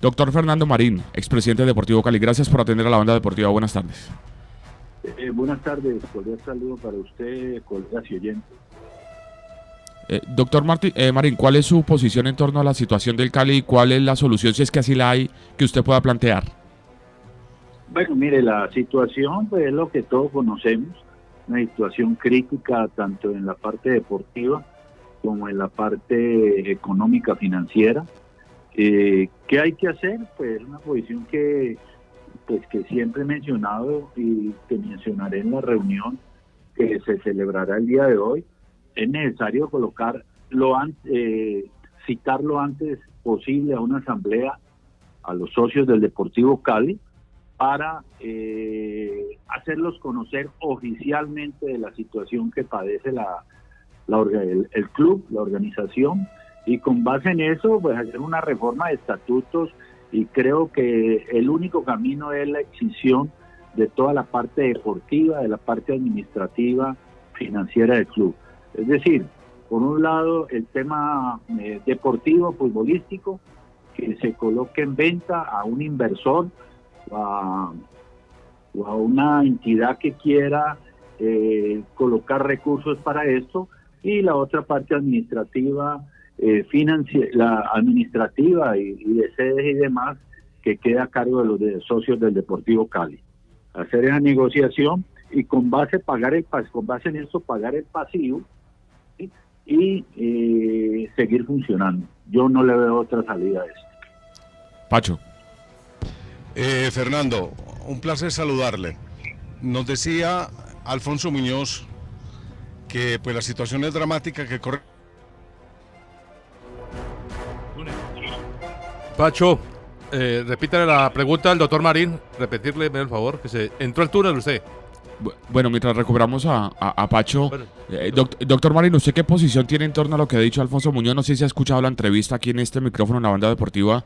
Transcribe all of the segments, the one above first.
Doctor Fernando Marín, expresidente de Deportivo Cali, gracias por atender a la banda deportiva. Buenas tardes. Buenas tardes, cordial saludo para usted, colegas y oyentes. Doctor Marín, ¿cuál es su posición en torno a la situación del Cali y cuál es la solución, si es que así la hay, que usted pueda plantear? Bueno, mire, la situación pues, es lo que todos conocemos, una situación crítica tanto en la parte deportiva como en la parte económica financiera. ¿Qué hay que hacer? Pues una posición que siempre he mencionado y que mencionaré en la reunión que se celebrará el día de hoy. Es necesario citar lo antes posible a una asamblea a los socios del Deportivo Cali para hacerlos conocer oficialmente de la situación que padece el club, la organización, y con base en eso pues hacer una reforma de estatutos, y creo que el único camino es la extinción de toda la parte deportiva, de la parte administrativa, financiera del club. Es decir, por un lado el tema deportivo, futbolístico, que se coloque en venta a un inversor o a una entidad que quiera colocar recursos para esto, y la otra parte administrativa, la administrativa y de sedes y demás, que queda a cargo de los socios del Deportivo Cali. Hacer esa negociación y con base en eso pagar el pasivo, ¿sí? Y seguir funcionando. Yo no le veo otra salida a esto. Pacho. Fernando, un placer saludarle. Nos decía Alfonso Muñoz que pues la situación es dramática, que corre. Pacho, repítale la pregunta al doctor Marín, repetirle, por favor, que se entró al túnel usted. Bueno, mientras recuperamos a Pacho, Bueno. doctor Marín, ¿usted qué posición tiene en torno a lo que ha dicho Alfonso Muñoz? No sé si ha escuchado la entrevista aquí en este micrófono en la banda deportiva.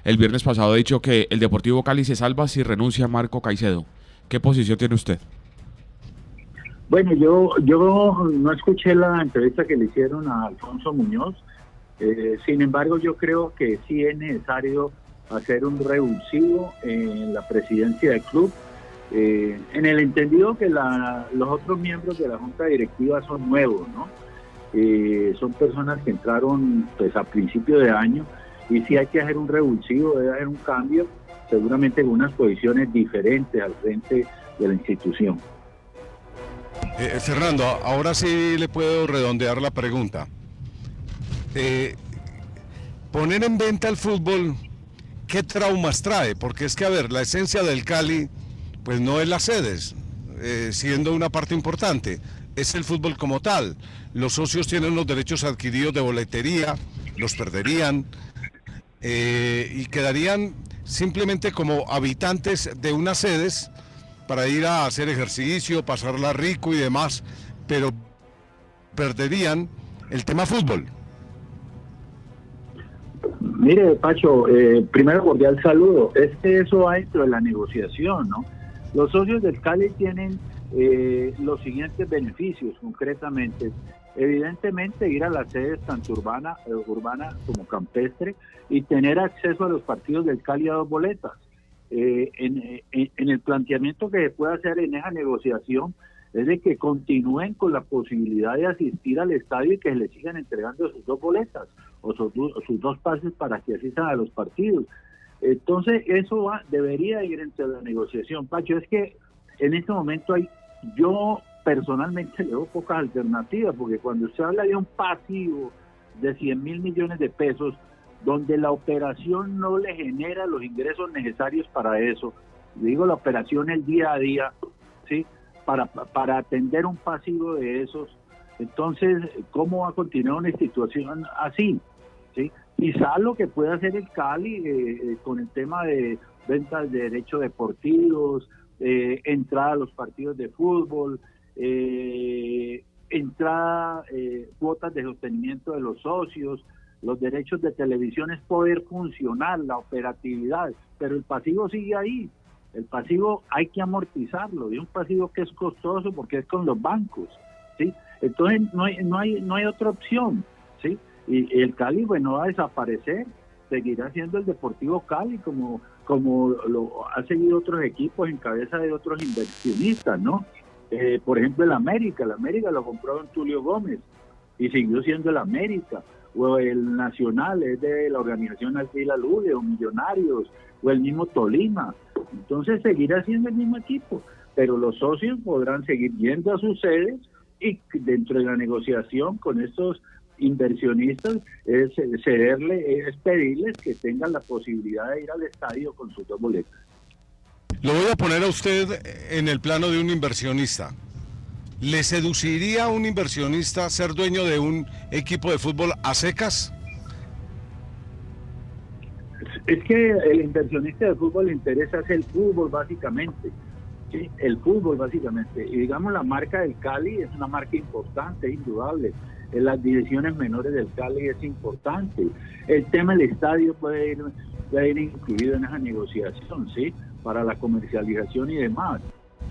El viernes pasado ha dicho que el Deportivo Cali se salva si renuncia Marco Caicedo. ¿Qué posición tiene usted? Bueno, yo no escuché la entrevista que le hicieron a Alfonso Muñoz. Sin embargo, yo creo que sí es necesario hacer un revulsivo en la presidencia del club, en el entendido que los otros miembros de la junta directiva son nuevos, ¿no? Son personas que entraron pues a principio de año, y sí hay que hacer un revulsivo, debe haber un cambio, seguramente con unas posiciones diferentes al frente de la institución. Fernando, ahora sí le puedo redondear la pregunta. Poner en venta el fútbol, ¿qué traumas trae? Porque es que, a ver, la esencia del Cali, pues no es las sedes, siendo una parte importante, es el fútbol como tal. Los socios tienen los derechos adquiridos de boletería, los perderían, y quedarían simplemente como habitantes de unas sedes para ir a hacer ejercicio, pasarla rico y demás, pero perderían el tema fútbol. Mire, Pacho, primero cordial saludo. Es que eso va dentro de la negociación, ¿no? Los socios del Cali tienen los siguientes beneficios, concretamente. Evidentemente, ir a las sedes tanto urbana como campestre, y tener acceso a los partidos del Cali a 2 boletas. En el planteamiento que se puede hacer en esa negociación es de que continúen con la posibilidad de asistir al estadio y que le sigan entregando sus 2 boletas o sus 2 pases para que asistan a los partidos. Entonces eso debería ir entre la negociación. Pacho, es que en este momento yo personalmente le veo pocas alternativas, porque cuando usted habla de un pasivo de 100.000 millones de pesos, donde la operación no le genera los ingresos necesarios para eso, digo la operación el día a día, ¿sí? Para atender un pasivo de esos, entonces, ¿cómo va a continuar una institución así? ¿Sí? Quizá lo que puede hacer el Cali con el tema de ventas de derechos deportivos, entrada a los partidos de fútbol, cuotas de sostenimiento de los socios, los derechos de televisión, es poder funcionar, la operatividad, pero el pasivo sigue ahí. El pasivo hay que amortizarlo, y un pasivo que es costoso porque es con los bancos, ¿sí? Entonces no hay otra opción, ¿sí? Y el Cali, bueno, va a desaparecer, seguirá siendo el Deportivo Cali, como lo ha seguido otros equipos en cabeza de otros inversionistas, ¿no? Por ejemplo, el América lo compró don Tulio Gómez y siguió siendo el América, o el Nacional es de la organización Alquila Lule, o Millonarios, o el mismo Tolima. Entonces seguirá siendo el mismo equipo, pero los socios podrán seguir yendo a sus sedes y dentro de la negociación con estos inversionistas es pedirles que tengan la posibilidad de ir al estadio con sus 2 boletas. Lo voy a poner a usted en el plano de un inversionista. ¿Le seduciría a un inversionista ser dueño de un equipo de fútbol a secas? Es que el inversionista de fútbol le interesa es el fútbol básicamente, ¿sí? El fútbol básicamente. Y digamos la marca del Cali es una marca importante, indudable. En las divisiones menores del Cali es importante. El tema del estadio puede ir incluido en esa negociación, ¿sí? Para la comercialización y demás,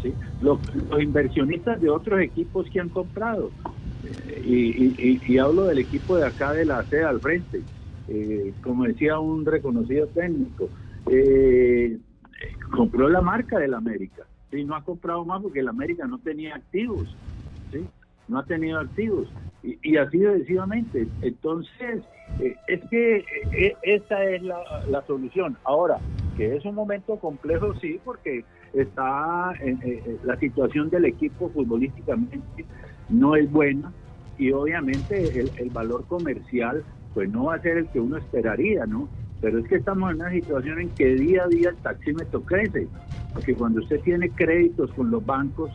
¿sí? Los inversionistas de otros equipos que han comprado, y hablo del equipo de acá de la sede al frente, como decía un reconocido técnico, compró la marca del América, ¿sí? No ha comprado más porque el América no tenía activos, ¿sí? No ha tenido activos, y así sucesivamente. Entonces, es que esta es la solución. Ahora, que es un momento complejo, sí, porque está la situación del equipo futbolísticamente no es buena, y obviamente el valor comercial pues no va a ser el que uno esperaría, ¿no? Pero es que estamos en una situación en que día a día el taxímetro crece, porque cuando usted tiene créditos con los bancos,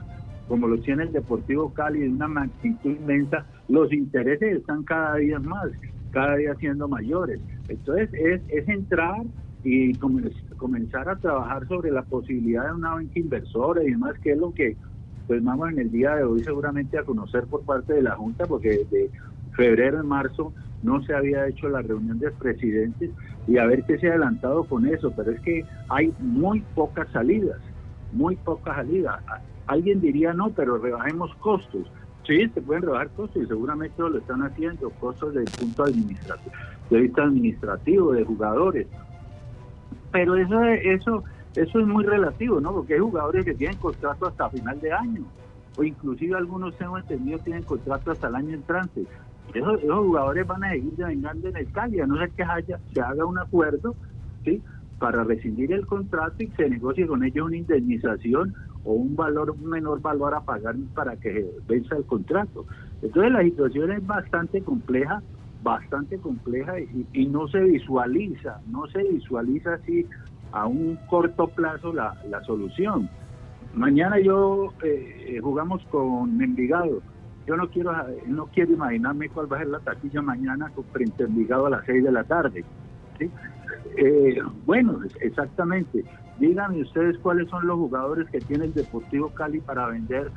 como los tiene el Deportivo Cali, de una magnitud inmensa, los intereses están cada día más, cada día siendo mayores. Entonces es entrar y comenzar a trabajar sobre la posibilidad de una banca inversora y demás, que es lo que pues vamos en el día de hoy seguramente a conocer por parte de la Junta, porque desde febrero y marzo no se había hecho la reunión de presidentes, y a ver qué se ha adelantado con eso. Pero es que hay muy pocas salidas. Alguien diría, no, pero rebajemos costos. Sí, se pueden rebajar costos y seguramente lo están haciendo, costos desde el punto de vista administrativo, de jugadores. Pero eso es muy relativo, ¿no? Porque hay jugadores que tienen contrato hasta final de año, o inclusive algunos, tengo entendido, tienen contrato hasta el año entrante. Esos jugadores van a seguir devengando en el Cali, a no ser que se haga un acuerdo, ¿sí?, para rescindir el contrato y se negocie con ellos una indemnización o un menor valor a pagar para que venza el contrato. Entonces la situación es bastante compleja y no se visualiza así a un corto plazo la solución. Mañana jugamos con Envigado. Yo no quiero imaginarme cuál va a ser la taquilla mañana frente a Envigado a las 6 de la tarde, ¿sí? Bueno, exactamente. Díganme ustedes cuáles son los jugadores que tiene el Deportivo Cali para vender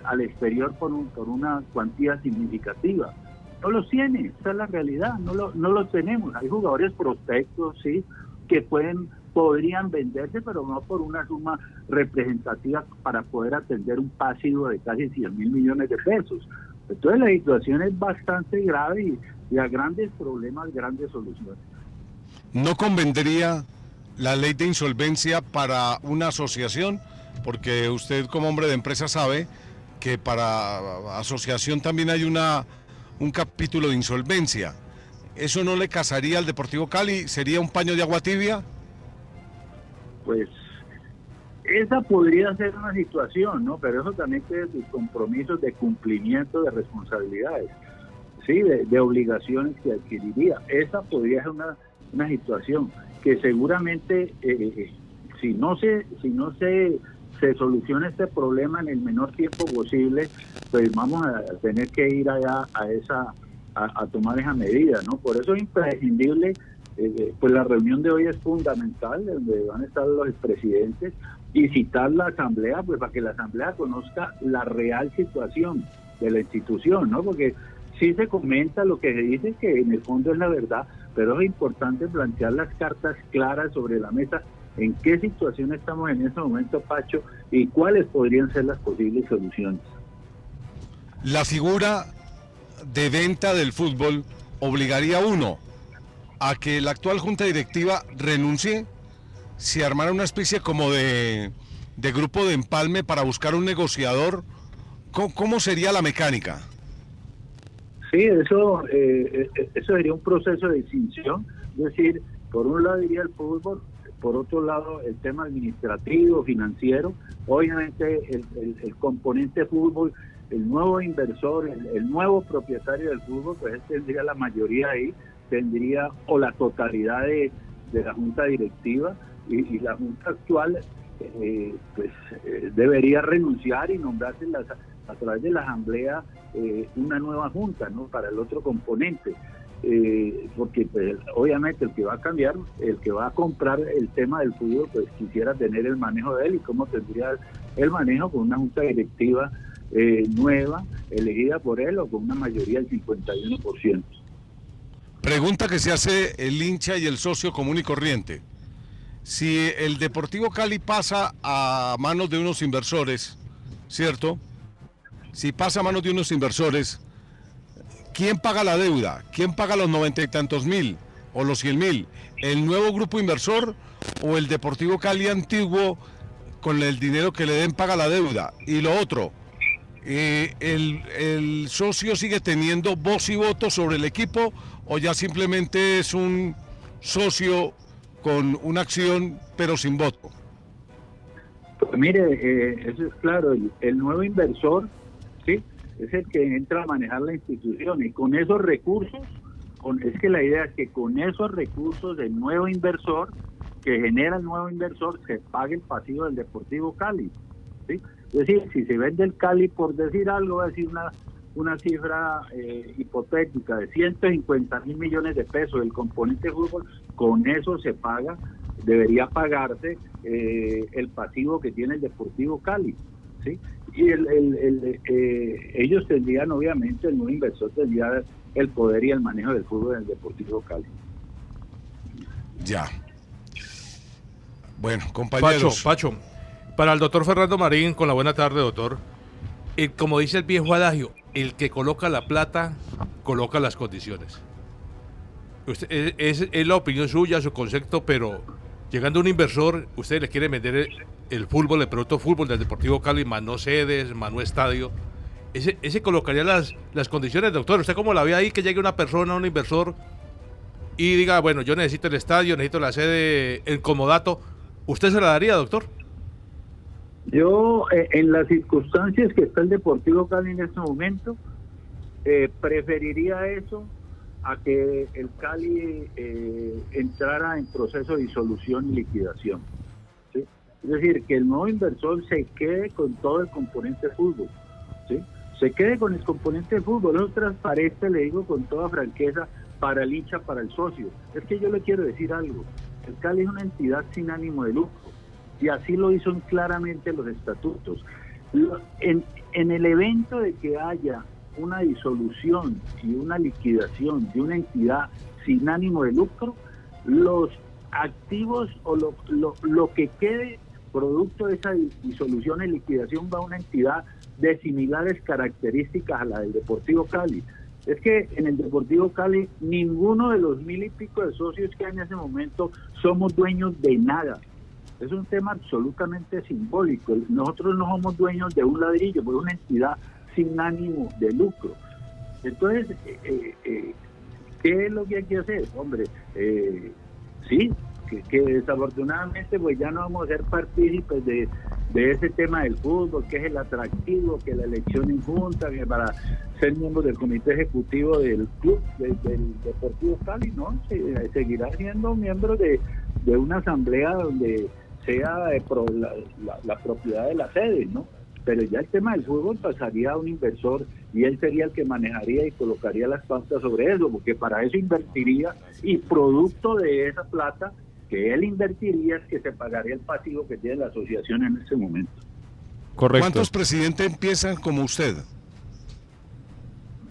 al exterior por una cuantía significativa. No los tiene, esa es la realidad, no los tenemos. Hay jugadores prospectos, sí, que podrían venderse, pero no por una suma representativa para poder atender un pasivo de casi 100 mil millones de pesos. Entonces la situación es bastante grave y a grandes problemas, grandes soluciones. ¿No convendría la ley de insolvencia para una asociación? Porque usted como hombre de empresa sabe que para asociación también hay un capítulo de insolvencia. ¿Eso no le casaría al Deportivo Cali? ¿Sería un paño de agua tibia? Pues esa podría ser una situación, ¿no? Pero eso también tiene sus compromisos de cumplimiento de responsabilidades, sí, de obligaciones que adquiriría. Esa podría ser una situación que seguramente si no se soluciona este problema en el menor tiempo posible, pues vamos a tener que ir allá a tomar esa medida, ¿no? Por eso es imprescindible, pues la reunión de hoy es fundamental, donde van a estar los presidentes, y citar la asamblea, pues para que la asamblea conozca la real situación de la institución, ¿no? Porque sí se comenta lo que se dice, que en el fondo es la verdad, pero es importante plantear las cartas claras sobre la mesa, en qué situación estamos en este momento, Pacho, y cuáles podrían ser las posibles soluciones. La figura de venta del fútbol obligaría a uno a que la actual junta directiva renuncie, si armara una especie como de grupo de empalme para buscar un negociador, ¿cómo sería la mecánica? Sí, eso sería un proceso de extinción, es decir, por un lado iría el fútbol, por otro lado el tema administrativo, financiero, obviamente el componente fútbol, el nuevo inversor, el nuevo propietario del fútbol, pues él tendría la mayoría ahí, tendría o la totalidad de la junta directiva y la junta actual debería renunciar y nombrarse a través de la asamblea una nueva junta, ¿no? Para el otro componente. Porque pues, obviamente el que va a cambiar, el que va a comprar el tema del fútbol, pues quisiera tener el manejo de él, y cómo tendría el manejo con una junta directiva nueva, elegida por él o con una mayoría del 51%. Pregunta que se hace el hincha y el socio común y corriente. Si el Deportivo Cali pasa a manos de unos inversores, ¿cierto? Si pasa a manos de unos inversores, ¿quién paga la deuda? ¿Quién paga los 90 y tantos mil o los 100.000? ¿El nuevo grupo inversor o el Deportivo Cali antiguo con el dinero que le den paga la deuda? Y lo otro, ¿el socio sigue teniendo voz y voto sobre el equipo o ya simplemente es un socio con una acción pero sin voto? Pues mire, eso es claro, el nuevo inversor, ¿sí?, es el que entra a manejar la institución, y con esos recursos, es que la idea es que con esos recursos del nuevo inversor, que genera el nuevo inversor, se pague el pasivo del Deportivo Cali, ¿sí? Es decir, si se vende el Cali, por decir algo, va a decir una cifra hipotética de 150.000 millones de pesos del componente fútbol, con eso se paga, debería pagarse el pasivo que tiene el Deportivo Cali, ¿sí? Y ellos tendrían, obviamente, el nuevo inversor tendría el poder y el manejo del fútbol del Deportivo Cali. Ya. Bueno, compañeros. Pacho, para el doctor Fernando Marín, con la buena tarde, doctor. Como dice el viejo adagio, el que coloca la plata, coloca las condiciones. Es la opinión suya, su concepto, pero llegando un inversor, usted le quiere vender el fútbol, el producto fútbol del Deportivo Cali, más no sedes, más no estadio. Ese colocaría las condiciones, doctor. ¿Usted cómo la ve ahí, que llegue una persona, un inversor, y diga, bueno, yo necesito el estadio, necesito la sede, el comodato? ¿Usted se la daría, doctor? Yo, en las circunstancias que está el Deportivo Cali en este momento, preferiría eso a que el Cali entrara en proceso de disolución y liquidación, ¿sí? Es decir, que el nuevo inversor se quede con todo el componente fútbol, ¿sí? Se quede con el componente fútbol. Eso es transparente, le digo con toda franqueza, para el hincha, para el socio. Es que yo le quiero decir algo: el Cali es una entidad sin ánimo de lucro, y así lo hizo claramente los estatutos. En el evento de que haya una disolución y una liquidación de una entidad sin ánimo de lucro, los activos o lo que quede producto de esa disolución y liquidación va a una entidad de similares características a la del Deportivo Cali. Es que en el Deportivo Cali ninguno de los 1.000 y pico de socios que hay en ese momento somos dueños de nada. Es un tema absolutamente simbólico. Nosotros no somos dueños de un ladrillo, pues es una entidad sin ánimo de lucro. Entonces, ¿qué es lo que hay que hacer? Hombre, sí, que desafortunadamente pues ya no vamos a ser partícipes de ese tema del fútbol, que es el atractivo, que la elección en junta, que para ser miembro del comité ejecutivo del club, del Deportivo Cali, ¿no? Seguirá siendo miembro de una asamblea donde sea la propiedad de la sede, ¿no? Pero ya el tema del fútbol pasaría a un inversor, y él sería el que manejaría y colocaría las pautas sobre eso, porque para eso invertiría, y producto de esa plata que él invertiría es que se pagaría el pasivo que tiene la asociación en ese momento. Correcto. ¿Cuántos presidentes empiezan como usted?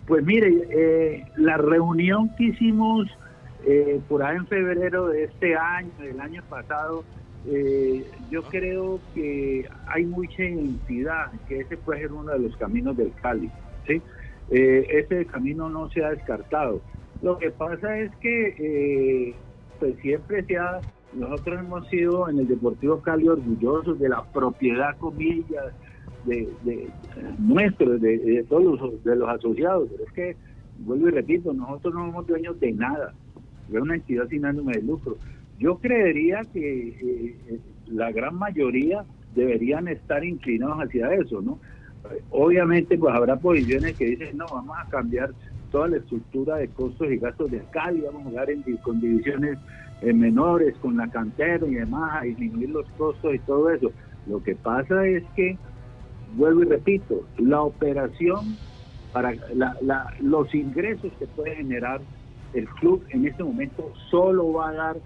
Pues mire, la reunión que hicimos por ahí en febrero de este año, del año pasado, yo creo que hay mucha identidad, que ese puede ser uno de los caminos del Cali, ¿sí? Ese camino no se ha descartado. Lo que pasa es que pues siempre nosotros hemos sido en el Deportivo Cali orgullosos de la propiedad, comillas, de nuestros, de todos los asociados, pero es que, vuelvo y repito, nosotros no somos dueños de nada, es una entidad sin ánimo de lucro. Yo creería que la gran mayoría deberían estar inclinados hacia eso, ¿no? Obviamente, pues habrá posiciones que dicen, no, vamos a cambiar toda la estructura de costos y gastos del Cali, vamos a jugar con divisiones menores, con la cantera y demás, a disminuir los costos y todo eso. Lo que pasa es que, vuelvo y repito, la operación, para los ingresos que puede generar el club en este momento solo va a dar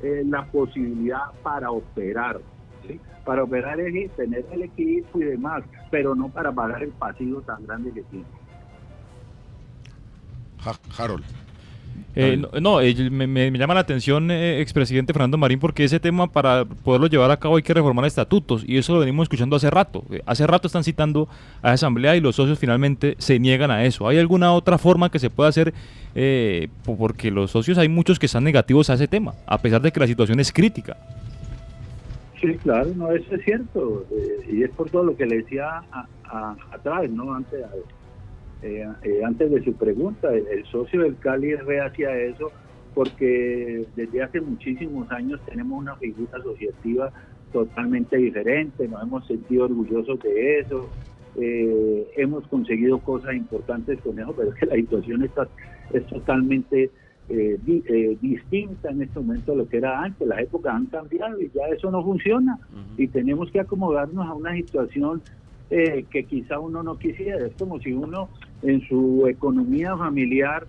la posibilidad para operar, ¿sí? Para operar es tener el equipo y demás, pero no para pagar el pasivo tan grande que tiene. Harold. Me llama la atención, expresidente Fernando Marín, porque ese tema, para poderlo llevar a cabo, hay que reformar estatutos, y eso lo venimos escuchando hace rato. Hace rato están citando a la asamblea y los socios finalmente se niegan a eso. ¿Hay alguna otra forma que se pueda hacer? Porque los socios, hay muchos que están negativos a ese tema, a pesar de que la situación es crítica. Sí, claro, no, eso es cierto, y es por todo lo que le decía atrás, ¿no? Antes de su pregunta, el socio del Cali es reacia a eso porque desde hace muchísimos años tenemos una figura asociativa totalmente diferente, nos hemos sentido orgullosos de eso, hemos conseguido cosas importantes con eso, pero es que la situación es totalmente distinta en este momento a lo que era antes. Las épocas han cambiado y ya eso no funciona, y tenemos que acomodarnos a una situación que quizá uno no quisiera. Es como si uno en su economía familiar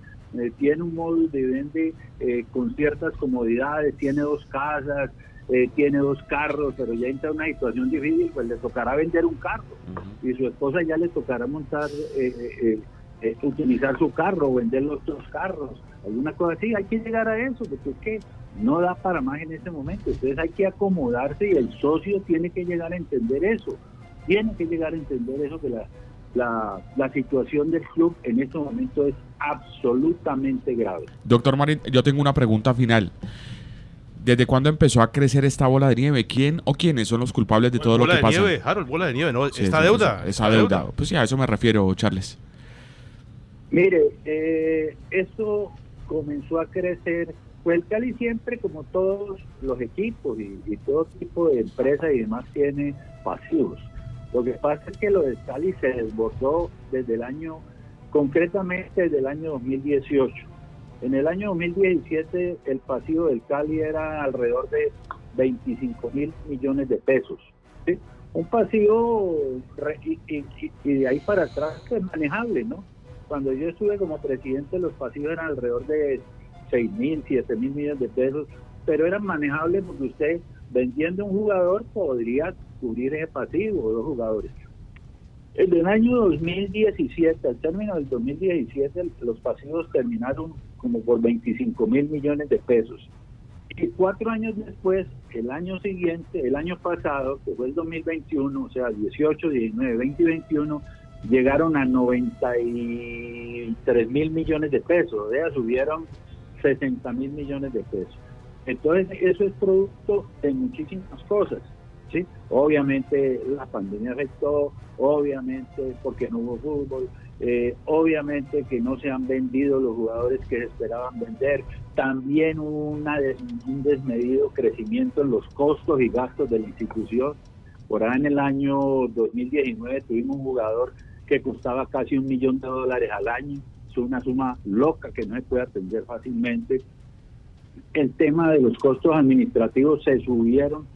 tiene un modus vivendi con ciertas comodidades, tiene 2 casas, tiene 2 carros, pero ya entra en una situación difícil, pues le tocará vender un carro, y su esposa ya le tocará utilizar su carro, vender los 2 carros, alguna cosa así. Hay que llegar a eso, porque es que no da para más en este momento. Entonces hay que acomodarse, y el socio tiene que llegar a entender eso. Tiene que llegar a entender eso, que la situación del club en este momento es absolutamente grave. Doctor Marín, yo tengo una pregunta final. ¿Desde cuándo empezó a crecer esta bola de nieve? ¿Quién o quiénes son los culpables de todo lo que pasa? Bola de nieve, Harold, bola de nieve, ¿no? Sí, esta deuda. Esa deuda. Pues sí, a eso me refiero, Charles. Mire, esto comenzó a crecer, pues el Cali siempre, como todos los equipos y todo tipo de empresas y demás, tiene pasivos. Lo que pasa es que lo de Cali se desbordó concretamente desde el año 2018. En el año 2017 el pasivo del Cali era alrededor de 25 mil millones de pesos, ¿sí? Un pasivo, y de ahí para atrás, es manejable, ¿no? Cuando yo estuve como presidente, los pasivos eran alrededor de 6 mil, 7 mil millones de pesos, pero eran manejables porque usted, vendiendo un jugador, podría cubrir ese pasivo, o 2 jugadores. En el año 2017, al término del 2017, los pasivos terminaron como por 25 mil millones de pesos. Y 4 años después, el año siguiente, el año pasado, que fue el 2021, o sea, 18, 19, 20 y 21, llegaron a 93 mil millones de pesos, o sea, subieron 60 mil millones de pesos. Entonces, eso es producto de muchísimas cosas, ¿sí? Obviamente la pandemia afectó, obviamente porque no hubo fútbol, obviamente que no se han vendido los jugadores que se esperaban vender, también hubo un desmedido crecimiento en los costos y gastos de la institución. Por ahí en el año 2019 tuvimos un jugador que costaba casi $1 millón al año. Es una suma loca que no se puede atender fácilmente. El tema de los costos administrativos se subieron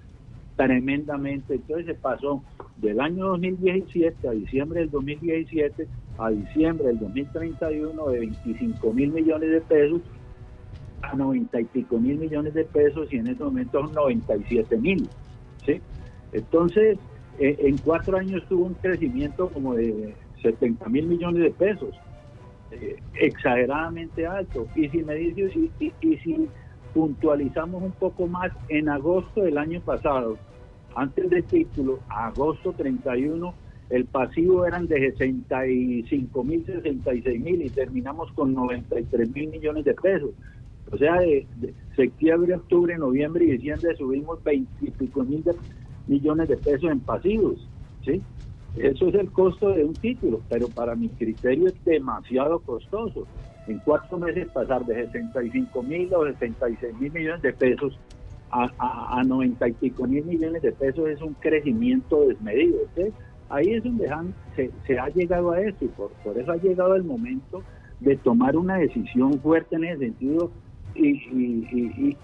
tremendamente, entonces se pasó del año 2017 a diciembre del 2017 a diciembre del 2031 de 25 mil millones de pesos a 90 y pico mil millones de pesos, y en este momento son 97 mil, ¿sí? Entonces, en 4 años tuvo un crecimiento como de 70 mil millones de pesos, exageradamente alto. Y si me dice, y si puntualizamos un poco más, en agosto del año pasado, antes del título, agosto 31, el pasivo eran de 65.000, 66.000 y terminamos con 93.000 millones de pesos. O sea, de septiembre, octubre, noviembre y diciembre subimos 20 y pico mil millones de pesos en pasivos, ¿sí? Eso es el costo de un título, pero para mi criterio es demasiado costoso. En 4 meses pasar de 65.000 o 66.000 millones de pesos a 90 y pico mil millones de pesos es un crecimiento desmedido. Entonces, ahí es donde se ha llegado a esto y por eso ha llegado el momento de tomar una decisión fuerte en ese sentido y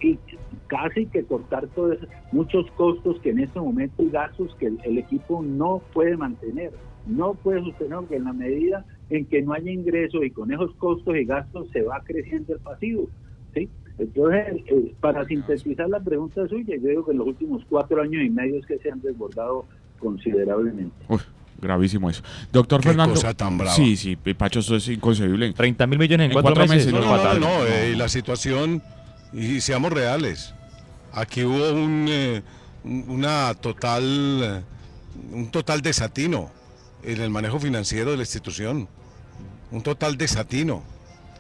casi que cortar todos muchos costos que en este momento y gastos que el equipo no puede mantener, no puede sostener, porque en la medida en que no haya ingresos y con esos costos y gastos se va creciendo el pasivo, ¿sí? Entonces, para sintetizar la pregunta suya, yo digo que en los últimos 4 años y medio es que se han desbordado considerablemente. Uy, gravísimo eso. Doctor Qué Fernando. cosa tan brava. Sí, Pacho, eso es inconcebible. 30.000 millones en 4 4 meses. meses, No, fatal. y la situación, y seamos reales, aquí hubo un total desatino en el manejo financiero de la institución, un total desatino,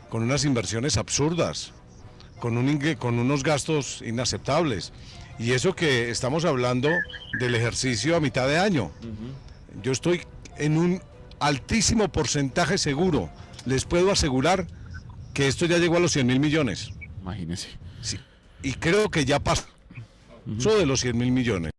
con unas inversiones absurdas, con unos gastos inaceptables, y eso que estamos hablando del ejercicio a mitad de año. Yo estoy en un altísimo porcentaje seguro, les puedo asegurar que esto ya llegó a los 100.000 millones. Imagínese. Sí. Y creo que ya pasó de los 100.000 millones.